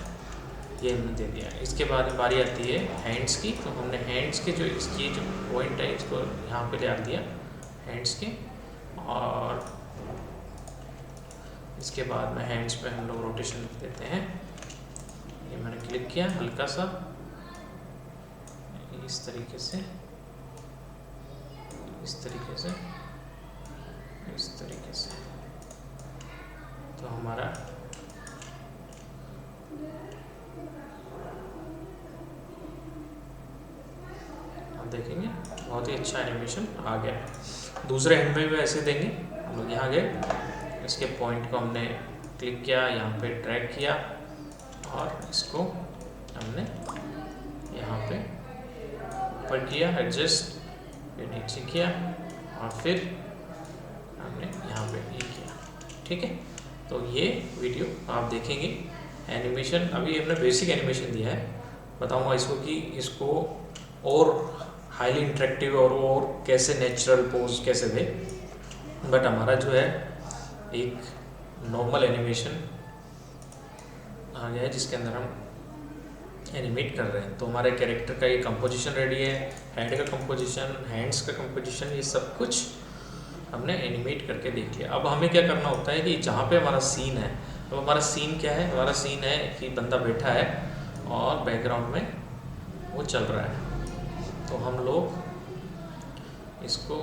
ये हमने दे दिया। इसके बाद में बारी आती है हैंड्स की, तो हमने हैंड्स के जो इसकी जो पॉइंट है इसको यहाँ पे ले दिया हैंड्स के, और इसके बाद में हैंड्स पे हम लोग रोटेशन देते हैं। ये मैंने क्लिक किया हल्का सा इस तरीके से, इस तरीके से, इस तरीके से, तो हमारा आप देखेंगे बहुत ही अच्छा एनिमेशन आ गया है। दूसरे हैंड में भी ऐसे देंगे हम लोग। यहाँ गए, इसके पॉइंट को हमने क्लिक किया, यहाँ पे ड्रैग किया और इसको हमने यहाँ पे ऊपर किया एडजस्ट, फिर नीचे किया और फिर हमने यहाँ पे ये किया। ठीक है, तो ये वीडियो आप देखेंगे एनिमेशन। अभी हमने बेसिक एनिमेशन दिया है, बताऊँगा इसको कि इसको और हाईली इंटरेक्टिव और कैसे नेचुरल पोज कैसे दे। बट हमारा जो है एक नॉर्मल एनिमेशन आ गया है जिसके अंदर हम एनिमेट कर रहे हैं। तो हमारे कैरेक्टर का ये कंपोजिशन रेडी है, हेड का कंपोजिशन, हैंड्स का कंपोजिशन, ये सब कुछ हमने एनिमेट करके देख लिया। अब हमें क्या करना होता है कि जहाँ पे हमारा सीन है, तो हमारा सीन क्या है, हमारा सीन है कि बंदा बैठा है और बैकग्राउंड में वो चल रहा है। तो हम लोग इसको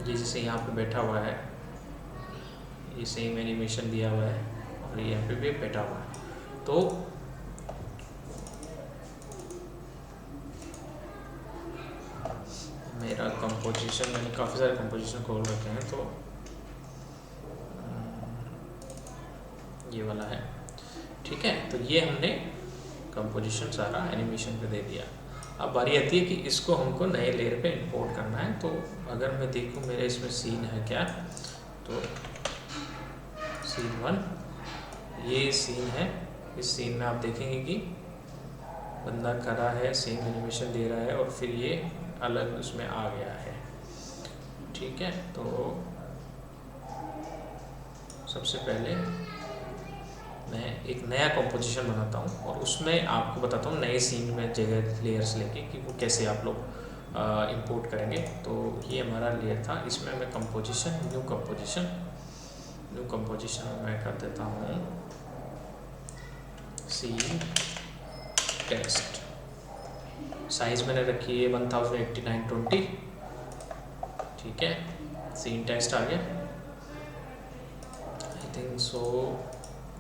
ये जैसे यहाँ पे बैठा हुआ है, ये सेम एनिमेशन दिया हुआ है और यहाँ पे भी बैठा हुआ है। तो कंपोजिशन मैंने काफ़ी सारे कंपोजिशन खोल रखे हैं, तो ये वाला है, ठीक है। तो ये हमने कंपोजिशन सारा एनिमेशन पे दे दिया। अब बारी आती है कि इसको हमको नए लेयर पे इंपोर्ट करना है। तो अगर मैं देखूँ मेरे इसमें सीन है क्या, तो सीन 1 ये सीन है। इस सीन में आप देखेंगे कि बंदा खड़ा है, सेम एनिमेशन दे रहा है और फिर ये अलग उसमें आ गया है, ठीक है। तो सबसे पहले मैं एक नया कंपोजिशन बनाता हूँ और उसमें आपको बताता हूँ नए सीन में जगह लेयर्स लेके कि वो कैसे आप लोग इंपोर्ट करेंगे। तो ये हमारा लेयर था, इसमें मैं न्यू कंपोजिशन में मैं कर देता हूँ सीन टेस्ट। साइज मैंने रखी है 1089/20, ठीक है। सीन टेस्ट आ गया। आई थिंक सो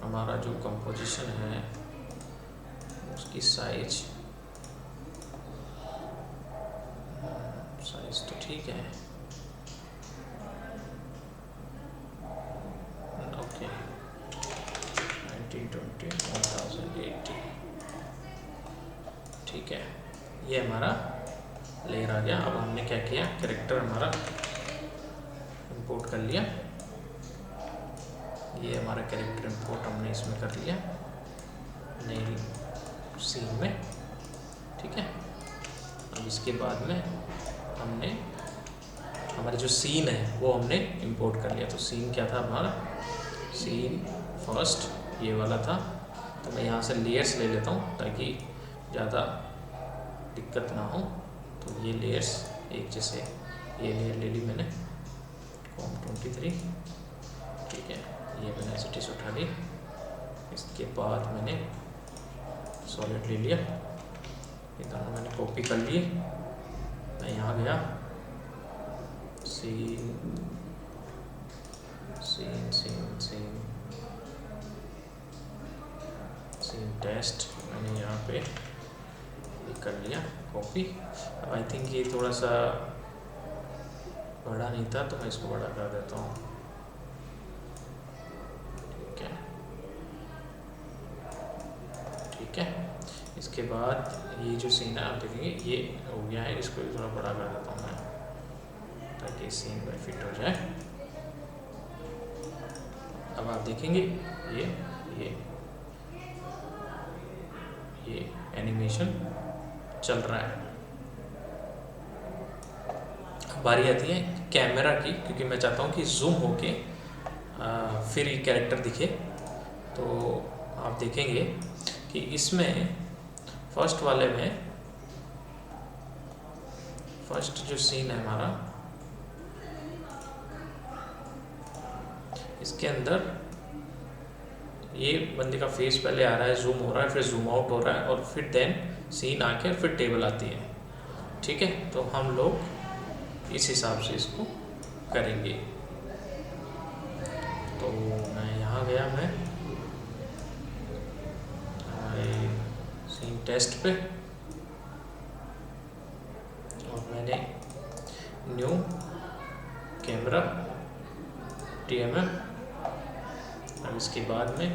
हमारा जो कंपोजिशन है उसकी साइज तो ठीक है, ओके 1920 1080, ठीक है। ये हमारा लेयर आ गया। अब हमने क्या किया, कैरेक्टर हमारा इंपोर्ट कर लिया। ये हमारा कैरेक्टर इंपोर्ट हमने इसमें कर लिया नई सीन में, ठीक है। अब इसके बाद में हमने हमारे जो सीन है वो हमने इंपोर्ट कर लिया। तो सीन क्या था हमारा, सीन फर्स्ट ये वाला था। तो मैं यहाँ से लेयर्स ले लेता हूँ ताकि ज़्यादा दिक्कत ना हो। तो ये लेयर्स एक जैसे ये लेयर ले ली मैंने COM23, ठीक है। ये मैंने एसिटीज उठा ली। इसके बाद मैंने सॉलिड ले लिया, ये दोनों मैंने कॉपी कर लिए। मैं यहाँ गया सीन टेस्ट, मैंने यहाँ पे कर लिया कॉपी। अब आई थिंक ये थोड़ा सा बड़ा नहीं था, तो मैं इसको बड़ा कर देता हूँ, ठीक है। इसके बाद ये जो सीन है आप देखेंगे ये हो गया है, इसको भी थोड़ा बड़ा कर देता हूँ मैं ताकि सीन में फिट हो जाए। अब आप देखेंगे ये एनिमेशन चल रहा है। बारी आती है कैमरा की, क्योंकि मैं चाहता हूँ कि जूम होके फिर ये कैरेक्टर दिखे। तो आप देखेंगे कि इसमें फर्स्ट वाले में फर्स्ट जो सीन है हमारा, इसके अंदर ये बंदे का फेस पहले आ रहा है, जूम हो रहा है, फिर जूम आउट हो रहा है और फिर देन सीन आके फिर टेबल आती है, ठीक है। तो हम लोग इस हिसाब से इसको करेंगे। तो मैं यहाँ गया, मैं सीन टेस्ट पे और मैंने न्यू कैमरा TMM। अब इसके बाद में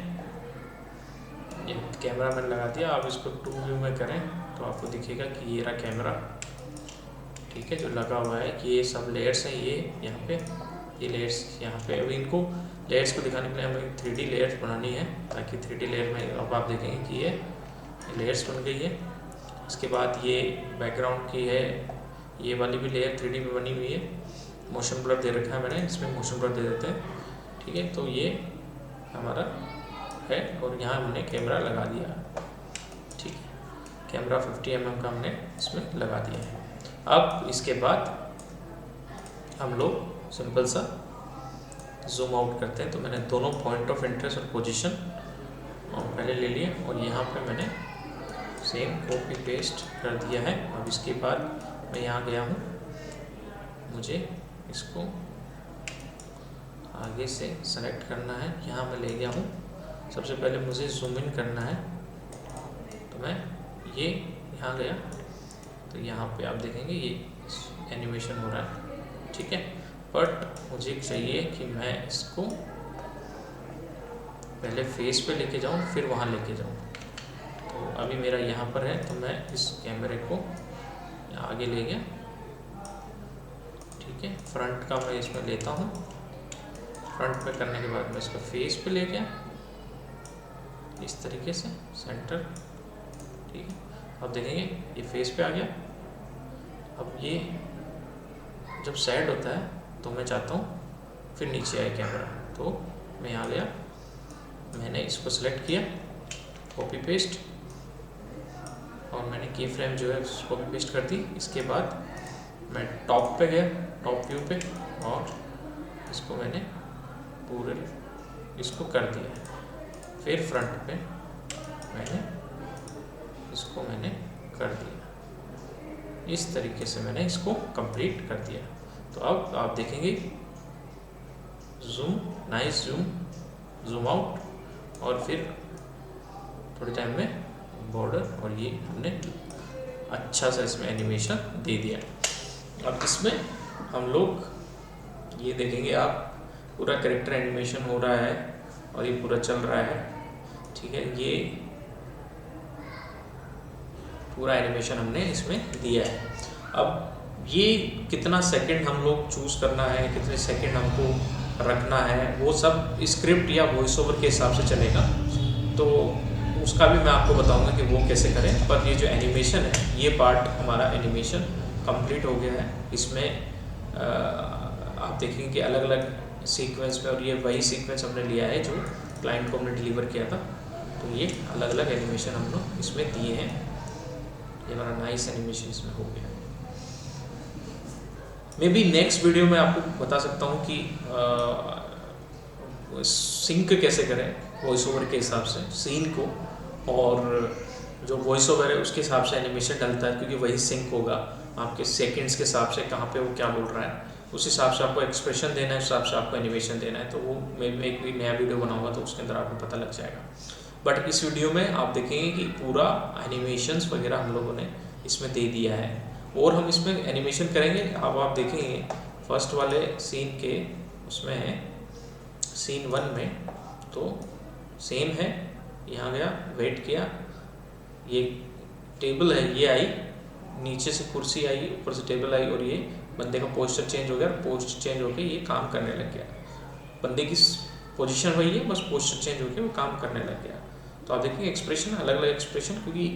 ये कैमरा मैंने लगा दिया। आप इसको 2 व्यू में करें तो आपको दिखेगा कि ये रहा कैमरा, ठीक है, जो लगा हुआ है कि ये सब लेयर्स हैं। ये यहाँ पे ये लेयर्स यहाँ पे। अभी इनको लेयर्स को दिखाने के लिए हमें 3D लेयर्स बनानी है, ताकि 3D लेयर में अब आप देखेंगे कि ये लेयर्स बन गई है। इसके बाद ये बैकग्राउंड की है, ये वाली भी लेयर 3D में बनी हुई है। मोशन ब्लर दे रखा है मैंने, इसमें मोशन ब्लर दे देते हैं, ठीक है। तो ये हमारा है और यहाँ हमने कैमरा लगा दिया, ठीक है। कैमरा 50 mm का हमने इसमें लगा दिया है। अब इसके बाद हम लोग सिंपल सा जूम आउट करते हैं। तो मैंने दोनों पॉइंट ऑफ इंटरेस्ट और पोजीशन पहले ले लिए और यहाँ पे मैंने सेम कॉपी पेस्ट कर दिया है। अब इसके बाद मैं यहाँ गया हूँ, मुझे इसको आगे से सेलेक्ट करना है। यहाँ मैं ले गया हूँ, सबसे पहले मुझे जूम इन करना है। तो मैं ये यहाँ गया, तो यहाँ पे आप देखेंगे ये एनिमेशन हो रहा है, ठीक है। बट मुझे चाहिए कि मैं इसको पहले फेस पे लेके जाऊँ फिर वहाँ लेके जाऊँ। तो अभी मेरा यहाँ पर है, तो मैं इस कैमरे को आगे ले गया, ठीक है। फ्रंट का मैं इसमें लेता हूँ, फ्रंट में करने के बाद मैं इसको फेस पे ले गया इस तरीके से सेंटर, ठीक है। अब देखेंगे ये फेस पे आ गया। अब ये जब सेट होता है तो मैं चाहता हूँ फिर नीचे आए कैमरा, तो मैं यहाँ गया, मैंने इसको सेलेक्ट किया, कॉपी पेस्ट, और मैंने की फ्रेम जो है कॉपी पेस्ट कर दी। इसके बाद मैं टॉप पे गया, टॉप व्यू पे, और इसको मैंने पूरे इसको कर दिया। फिर फ्रंट पे इसको मैंने कर दिया। इस तरीके से मैंने इसको कंप्लीट कर दिया। तो अब आप देखेंगे zoom, nice zoom, zoom out, और फिर थोड़े टाइम में बॉर्डर, और ये हमने अच्छा सा इसमें एनिमेशन दे दिया। अब इसमें हम लोग ये देखेंगे, आप पूरा कैरेक्टर एनिमेशन हो रहा है और ये पूरा चल रहा है, ठीक है। ये पूरा एनिमेशन हमने इसमें दिया है। अब ये कितना सेकंड हम लोग चूज़ करना है, कितने सेकंड हमको रखना है, वो सब स्क्रिप्ट या वॉइस ओवर के हिसाब से चलेगा। तो उसका भी मैं आपको बताऊंगा कि वो कैसे करें। पर ये जो एनिमेशन है, ये पार्ट हमारा एनिमेशन कंप्लीट हो गया है। इसमें आप देखेंगे कि अलग अलग सीक्वेंस में, और ये वही सीक्वेंस हमने लिया है जो क्लाइंट को हमने डिलीवर किया था। तो ये अलग अलग एनिमेशन हम लोग इसमें दिए हैं। ये हमारा नाइस एनिमेशन इसमें हो गया। मे बी नेक्स्ट वीडियो में आपको बता सकता हूँ कि सिंक कैसे करें वॉइस ओवर के हिसाब से सीन को, और जो वॉइस ओवर है उसके हिसाब से एनिमेशन डलता है, क्योंकि वही सिंक होगा आपके सेकंड्स के हिसाब से, कहाँ पे वो क्या बोल रहा है उस हिसाब से आपको एक्सप्रेशन देना है, उस हिसाब से आपको एनिमेशन देना है। तो वो मैं एक भी नया वीडियो बनाऊंगा तो उसके अंदर आपको पता लग जाएगा। बट इस वीडियो में आप देखेंगे कि पूरा एनिमेशंस वगैरह हम लोगों ने इसमें दे दिया है, और हम इसमें एनिमेशन करेंगे। अब आप देखेंगे फर्स्ट वाले सीन के उसमें है, सीन 1 में तो सेम है, यहाँ गया, वेट किया, ये टेबल है, ये आई, नीचे से कुर्सी आई, ऊपर से टेबल आई, और ये बंदे का पोस्चर चेंज हो गया, पोस्चर चेंज होकर ये काम करने लग गया। बंदे की पोजीशन वही है, बस पोस्चर चेंज होकर वो काम करने लग गया। तो आप देखेंगे एक्सप्रेशन, अलग अलग एक्सप्रेशन, क्योंकि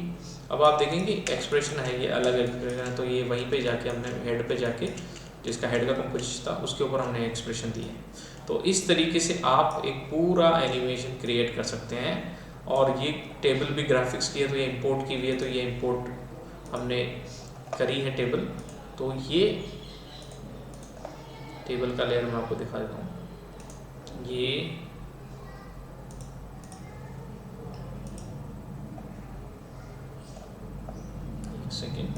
अब आप देखेंगे एक्सप्रेशन है, ये अलग एक्सप्रेशन है। तो ये वहीं पे जाके हमने हेड पे जाके, जिसका हेड का कंपोजिशन था उसके ऊपर हमने एक्सप्रेशन दिए। तो इस तरीके से आप एक पूरा एनिमेशन क्रिएट कर सकते हैं। और ये टेबल भी ग्राफिक्स की है, तो ये इंपोर्ट की हुई है, तो ये इंपोर्ट हमने करी है टेबल। तो ये टेबल का लेयर मैं आपको दिखा देता हूँ। ये एक सेकेंड,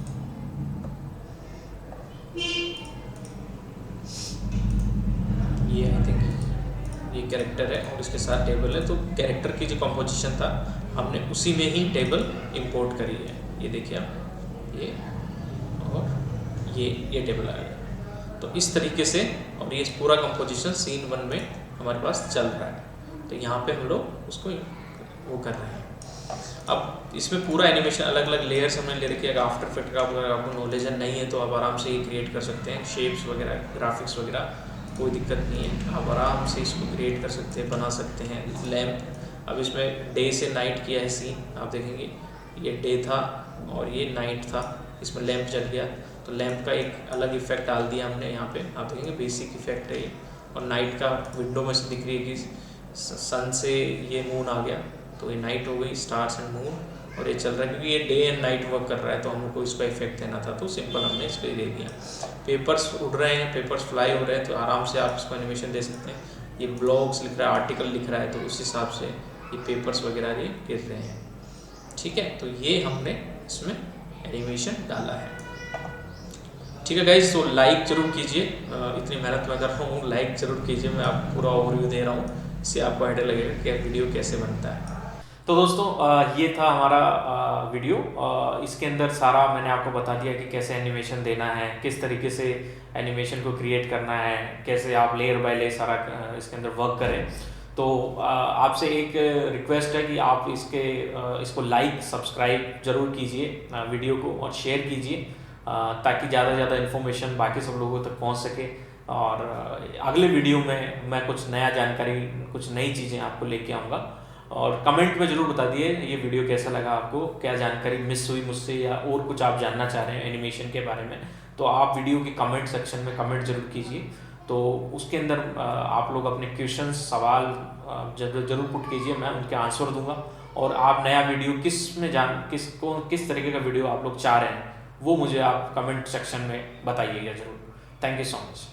ये आई थिंक ये कैरेक्टर है और इसके साथ टेबल है। तो कैरेक्टर की जो कंपोजिशन था हमने उसी में ही टेबल इंपोर्ट करी है। ये देखिए आप, ये और ये टेबल आ गया। तो इस तरीके से, और ये पूरा कंपोजिशन सीन 1 में हमारे पास चल रहा है। तो यहाँ पे हम लोग उसको वो कर रहे हैं। अब इसमें पूरा एनिमेशन अलग अलग लेयर्स हमने ले रखी है। अगर आफ्टर इफेक्ट का अगर आपको नॉलेज नहीं है तो आप आराम से ये क्रिएट कर सकते हैं। शेप्स वगैरह, ग्राफिक्स वगैरह, कोई दिक्कत नहीं है, आप आराम से इसको क्रिएट कर सकते हैं, बना सकते हैं। लैम्प, अब इसमें डे से नाइट किया है सीन, आप देखेंगे ये डे था और ये नाइट था, इसमें लैम्प जल गया तो लैम्प का एक अलग इफेक्ट डाल दिया हमने यहाँ पे। आप देखेंगे बेसिक इफेक्ट है ये। और नाइट का विंडो में से दिख रही है कि सन से ये मून आ गया तो ये नाइट हो गई, स्टार्स एंड मून, और ये चल रहा है क्योंकि ये डे एंड नाइट वर्क कर रहा है। तो हमको इसका इफेक्ट देना था तो सिंपल हमने इसको दे दिया। पेपर्स उड़ रहे हैं, पेपर्स फ्लाई हो रहे हैं, तो आराम से आप इसको एनिमेशन दे सकते हैं। ये ब्लॉग्स लिख रहा है, आर्टिकल लिख रहा है, तो उस हिसाब से ये पेपर्स वगैरह ये गिर रहे हैं। ठीक है, तो ये हमने इसमें एनिमेशन डाला है। ठीक है गाइज, तो लाइक जरूर कीजिए, इतनी मेहनत मैं कर रहा हूँ, लाइक जरूर कीजिए। मैं आपको पूरा ओवरव्यू दे रहा हूँ, इससे आपको आइडिया लगेगा कि वीडियो कैसे बनता है। तो दोस्तों ये था हमारा वीडियो। इसके अंदर सारा मैंने आपको बता दिया कि कैसे एनिमेशन देना है, किस तरीके से एनिमेशन को क्रिएट करना है, कैसे आप लेयर बाय लेयर सारा इसके अंदर वर्क करें। तो आपसे एक रिक्वेस्ट है कि आप इसको लाइक सब्सक्राइब जरूर कीजिए वीडियो को, और शेयर कीजिए ताकि ज़्यादा से ज़्यादा इन्फॉर्मेशन बाकी सब लोगों तक पहुंच सके। और अगले वीडियो में मैं कुछ नया जानकारी, कुछ नई चीज़ें आपको लेके आऊँगा। और कमेंट में ज़रूर बता दिए ये वीडियो कैसा लगा आपको, क्या जानकारी मिस हुई मुझसे, या और कुछ आप जानना चाह रहे हैं एनिमेशन के बारे में, तो आप वीडियो के कमेंट सेक्शन में कमेंट जरूर कीजिए। तो उसके अंदर आप लोग अपने क्वेश्चंस, सवाल जरूर पुट कीजिए, मैं उनके आंसर दूंगा। और आप नया वीडियो किस तरीके का वीडियो आप लोग चाह रहे हैं वो मुझे आप कमेंट सेक्शन में बताइएगा जरूर। Thank you so much.